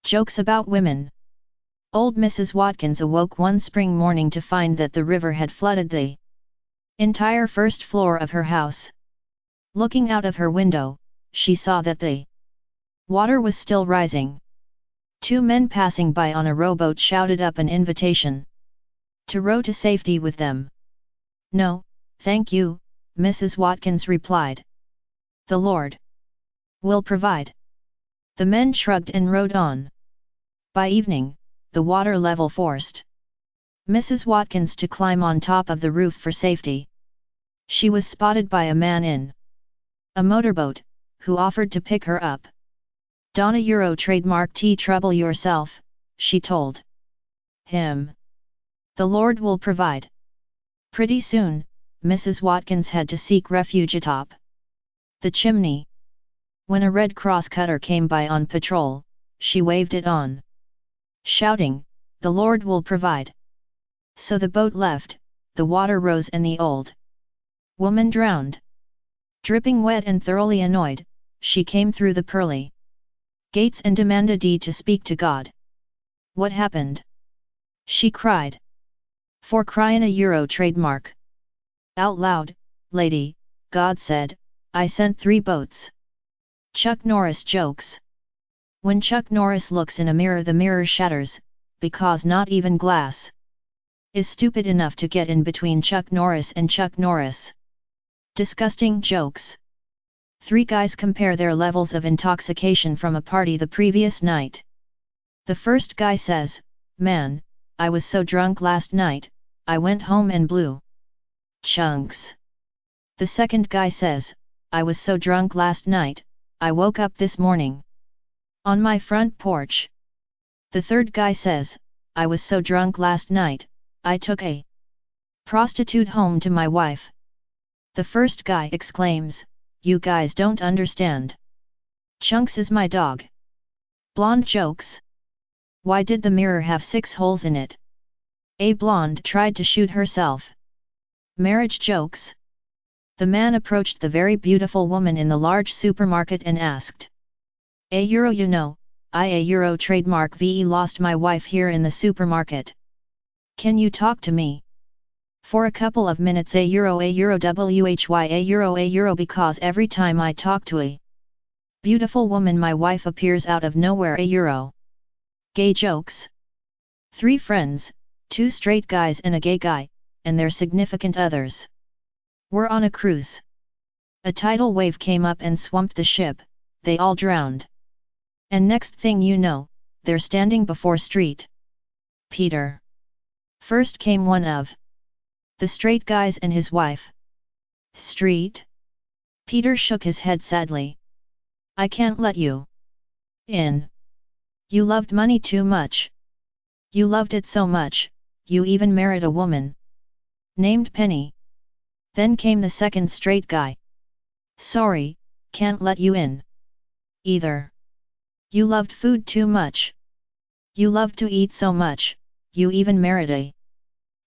Jokes about women. Old Mrs. Watkins awoke one spring morning to find that the river had flooded the entire first floor of her house. Looking out of her window, she saw that the water was still rising. Two men passing by on a rowboat shouted up an invitation to row to safety with them. "No, thank you," Mrs. Watkins replied. "The Lord will provide." The men shrugged and rowed on. By evening, the water level forced Mrs. Watkins to climb on top of the roof for safety. She was spotted by a man in a motorboat, who offered to pick her up. "Donna Euro trademark T trouble yourself," she told him. "The Lord will provide." Pretty soon, Mrs. Watkins had to seek refuge atop the chimney. When a Red Cross cutter came by on patrol, she waved it on, shouting, "The Lord will provide." So the boat left, the water rose and the old woman drowned. Dripping wet and thoroughly annoyed, she came through the pearly gates and demanded to speak to God. "What happened?" she cried. "For cryin' a Euro trademark out loud, lady," God said, "I sent 3 boats." Chuck Norris jokes. When Chuck Norris looks in a mirror, the mirror shatters, because not even glass is stupid enough to get in between Chuck Norris and Chuck Norris. Disgusting jokes. 3 guys compare their levels of intoxication from a party the previous night. The first guy says, "Man, I was so drunk last night, I went home and blew chunks." The second guy says, "I was so drunk last night, I woke up this morning on my front porch." The third guy says, "I was so drunk last night, I took a prostitute home to my wife." The first guy exclaims, "You guys don't understand. Chunks is my dog." Blonde jokes. Why did the mirror have 6 holes in it? A blonde tried to shoot herself. Marriage jokes. The man approached the very beautiful woman in the large supermarket and asked, "A Euro, you know, I a Euro trademark ve lost my wife here in the supermarket. Can you talk to me for a couple of minutes? A Euro why a Euro, because every time I talk to a beautiful woman my wife appears out of nowhere. A Euro." Gay jokes. 3 friends, 2 straight guys and a gay guy, and their significant others, were on a cruise. A tidal wave came up and swamped the ship, they all drowned. And next thing you know, they're standing before Street Peter. First came one of the straight guys and his wife. Street Peter shook his head sadly. "I can't let you in. You loved money too much. You loved it so much, you even married a woman named Penny." Then came the second straight guy. "Sorry, can't let you in either. You loved food too much. You loved to eat so much, you even married a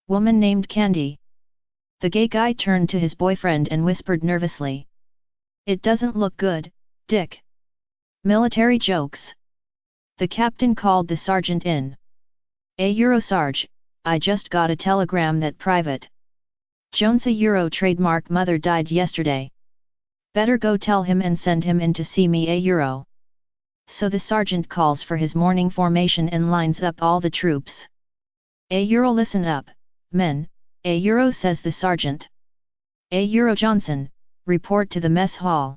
woman named Candy." The gay guy turned to his boyfriend and whispered nervously, "It doesn't look good, Dick." Military jokes. The captain called the sergeant in. "A Euro Sarge, I just got a telegram that Private Jones a Euro trademark mother died yesterday. Better go tell him and send him in to see me. A Euro." So the sergeant calls for his morning formation and lines up all the troops. "A Euro, listen up, men," A Euro says the sergeant. "A Euro Johnson, report to the mess hall.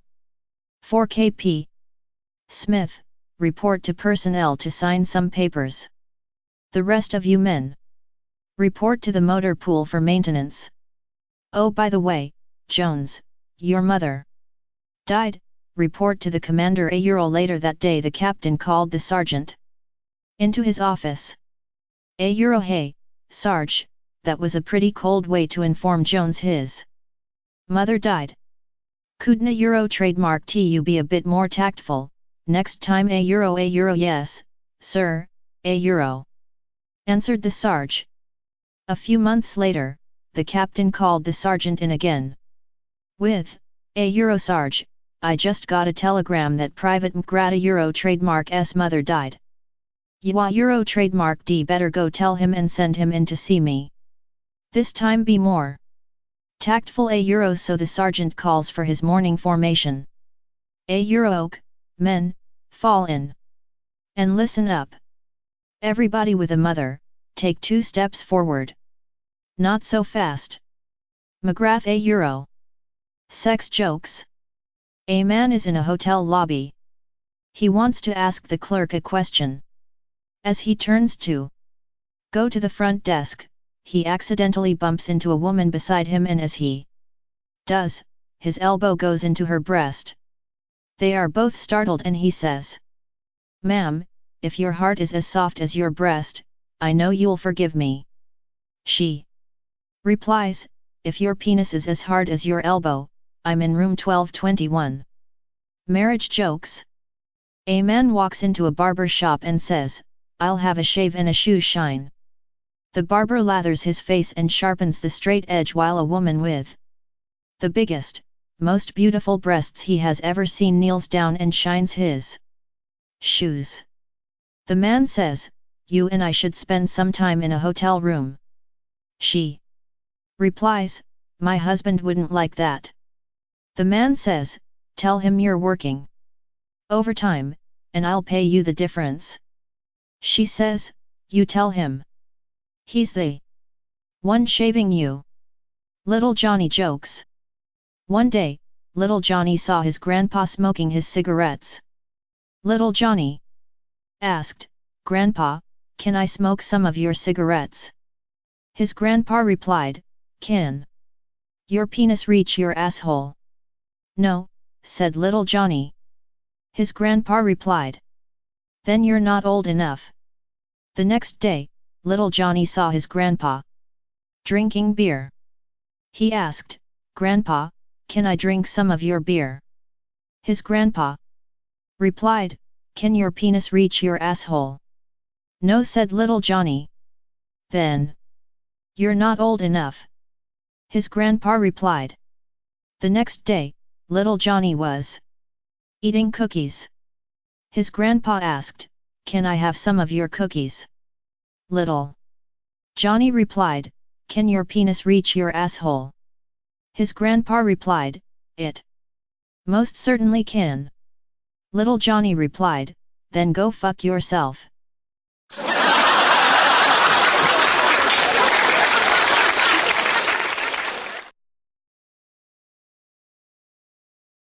4KP. Smith, report to personnel to sign some papers. The rest of you men, report to the motor pool for maintenance. Oh, by the way, Jones, your mother died, report to the commander." A Euro later that day the captain called the sergeant into his office. "A Euro, hey, Sarge, that was a pretty cold way to inform Jones his mother died. Couldn't a Euro trademark you be a bit more tactful, next time? A Euro, yes, sir, A Euro," answered the Sarge. A few months later, the captain called the sergeant in again. With, "A Euro Sarge, I just got a telegram that Private McGrath a Euro trademark's mother died. Yua Euro trademark D, better go tell him and send him in to see me. This time be more tactful a Euro, so the sergeant calls for his morning formation. A Euro, men, fall in. And listen up. Everybody with a mother, take 2 steps forward. Not so fast. McGrath a Euro. Sex jokes. A man is in a hotel lobby. He wants to ask the clerk a question. As he turns to go to the front desk, he accidentally bumps into a woman beside him, and as he does, his elbow goes into her breast. They are both startled and he says, "Ma'am, if your heart is as soft as your breast, I know you'll forgive me." She replies, "If your penis is as hard as your elbow, I'm in room 1221. Marriage jokes. A man walks into a barber shop and says, "I'll have a shave and a shoe shine." The barber lathers his face and sharpens the straight edge while a woman with the biggest, most beautiful breasts he has ever seen kneels down and shines his shoes. The man says, "You and I should spend some time in a hotel room." She replies, "My husband wouldn't like that." The man says, "Tell him you're working overtime, and I'll pay you the difference." She says, "You tell him. He's the one shaving you." Little Johnny jokes. One day, little Johnny saw his grandpa smoking his cigarettes. Little Johnny asked, "Grandpa, can I smoke some of your cigarettes?" His grandpa replied, "Can your penis reach your asshole?" "No," said little Johnny. His grandpa replied, "Then you're not old enough." The next day, little Johnny saw his grandpa drinking beer. He asked, "Grandpa, can I drink some of your beer?" His grandpa replied, "Can your penis reach your asshole?" "No," said little Johnny. "Then you're not old enough," his grandpa replied. The next day, little Johnny was eating cookies. His grandpa asked, "Can I have some of your cookies?" Little Johnny replied, "Can your penis reach your asshole?" His grandpa replied, "It most certainly can." Little Johnny replied, "Then go fuck yourself."